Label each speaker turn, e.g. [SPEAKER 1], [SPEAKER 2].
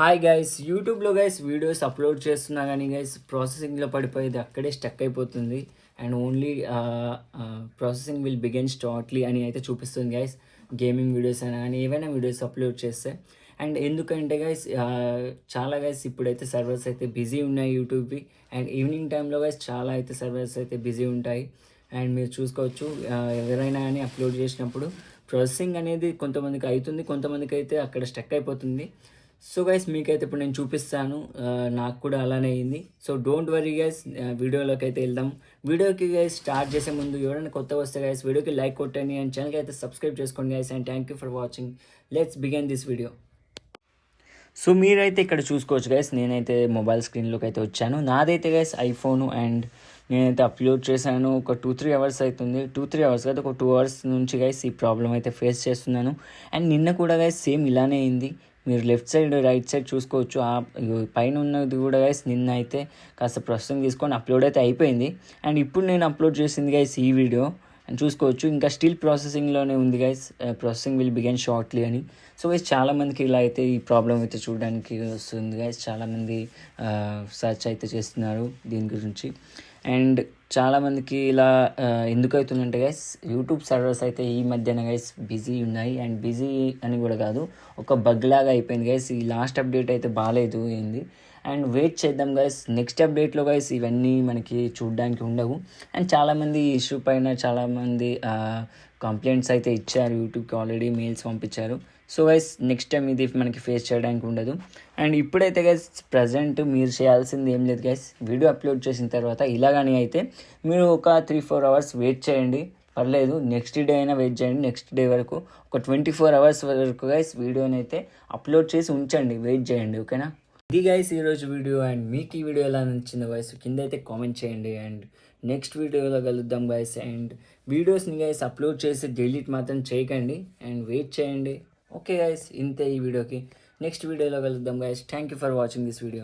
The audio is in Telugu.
[SPEAKER 1] హాయ్ గైస్, యూట్యూబ్లో గైస్ వీడియోస్ అప్లోడ్ చేస్తున్నా కానీ గైస్ ప్రాసెసింగ్లో పడిపోయేది అక్కడే స్టక్ అయిపోతుంది. And only processing will begin shortly అని అయితే చూపిస్తుంది గైస్. గేమింగ్ వీడియోస్ అయినా కానీ ఏవైనా వీడియోస్ అప్లోడ్ చేస్తే. అండ్ ఎందుకంటే గైస్ చాలా గైస్ ఇప్పుడైతే సర్వర్స్ అయితే బిజీ ఉన్నాయి యూట్యూబ్వి. అండ్ ఈవినింగ్ టైంలో గైస్ చాలా అయితే సర్వర్స్ అయితే బిజీ ఉంటాయి. అండ్ మీరు చూసుకోవచ్చు, ఎవరైనా కానీ అప్లోడ్ చేసినప్పుడు ప్రాసెసింగ్ అనేది కొంతమందికి అవుతుంది, కొంతమందికి అయితే అక్కడ స్టక్ అయిపోతుంది. సో గైస్ మీకైతే ఇప్పుడు నేను చూపిస్తాను, నాకు కూడా అలానే అయింది. సో డోంట్ వరీ గైస్, వీడియోలోకి అయితే వెళ్దాం. వీడియోకి గైస్ స్టార్ట్ చేసే ముందు ఎవరైనా కొత్తగా వస్తే గైస్ వీడియోకి లైక్ కొట్టండి అండ్ ఛానల్కి అయితే సబ్స్క్రైబ్ చేసుకోండి guys. And thank you for watching. Let's begin this video. So మీరైతే ఇక్కడ చూసుకోవచ్చు గైస్, నేనైతే మొబైల్ స్క్రీన్లోకి అయితే వచ్చాను. నాదైతే గైస్ ఐఫోను. అండ్ నేనైతే అప్లోడ్ చేశాను ఒక 2-3 అవర్స్ అవుతుంది. 2-3 అవర్స్ కాదు, ఒక 2 అవర్స్ నుంచి గైస్ ఈ ప్రాబ్లం అయితే ఫేస్ చేస్తున్నాను. అండ్ నిన్న కూడా గైస్ సేమ్ ఇలానే అయింది. మీరు లెఫ్ట్ సైడ్ రైట్ సైడ్ చూసుకోవచ్చు. పైన ఉన్నది కూడా గైస్ నిన్న అయితే కాస్త ప్రాసెసింగ్ తీసుకొని అప్లోడ్ అయితే అయిపోయింది. అండ్ ఇప్పుడు నేను అప్లోడ్ చేసింది గైస్ ఈ వీడియో అని చూసుకోవచ్చు, ఇంకా స్టిల్ ప్రాసెసింగ్లోనే ఉంది guys. Processing will begin shortly అని. సో గైస్ చాలామందికి ఇలా అయితే ఈ ప్రాబ్లం అయితే చూడడానికి వస్తుంది గైస్. చాలామంది సర్చ్ అయితే చేస్తున్నారు దీని గురించి. అండ్ చాలామందికి ఇలా ఎందుకు అవుతుందంటే గైస్, యూట్యూబ్ సర్వర్స్ అయితే ఈ మధ్యన గైస్ బిజీ ఉన్నాయి. అండ్ బిజీ అని కూడా కాదు, ఒక బగ్ లాగా అయిపోయింది గైస్. ఈ లాస్ట్ అప్డేట్ అయితే బాగాలేదు ఏంది. అండ్ వెయిట్ చేద్దాం గైస్, నెక్స్ట్ అప్డేట్లో గైస్ ఇవన్నీ మనకి చూడడానికి ఉండవు. అండ్ చాలామంది ఈ ఇష్యూ పైన చాలామంది కంప్లైంట్స్ అయితే ఇచ్చారు, యూట్యూబ్కి ఆల్రెడీ మెయిల్స్ పంపించారు. సో గైస్ నెక్స్ట్ టైం ఇది మనకి ఫేస్ చేయడానికి ఉండదు. అండ్ ఇప్పుడైతే గైస్ ప్రజెంట్ మీరు చేయాల్సింది ఏం లేదు గైస్, వీడియో అప్లోడ్ చేసిన తర్వాత ఇలాగని అయితే మీరు ఒక 3-4 అవర్స్ వెయిట్ చేయండి, పర్లేదు. నెక్స్ట్ డే అయినా వెయిట్ చేయండి. నెక్స్ట్ డే వరకు ఒక 24 అవర్స్ వరకు గైస్ వీడియోని అయితే అప్లోడ్ చేసి ఉంచండి, వెయిట్ చేయండి, ఓకేనా. ఇది గైస్ ఈరోజు వీడియో. అండ్ మీకు ఈ వీడియో ఎలా నచ్చిందో గైస్ కింద అయితే కామెంట్ చేయండి. అండ్ నెక్స్ట్ వీడియోలో కలుద్దాం గైస్. అండ్ వీడియోస్ని గైస్ అప్లోడ్ చేసి డిలీట్ మాత్రం చేయకండి అండ్ వెయిట్ చేయండి. ఓకే గైస్, ఇంతే ఈ వీడియోకి. నెక్స్ట్ వీడియోలో కలుద్దాం guys. Thank you for watching this video.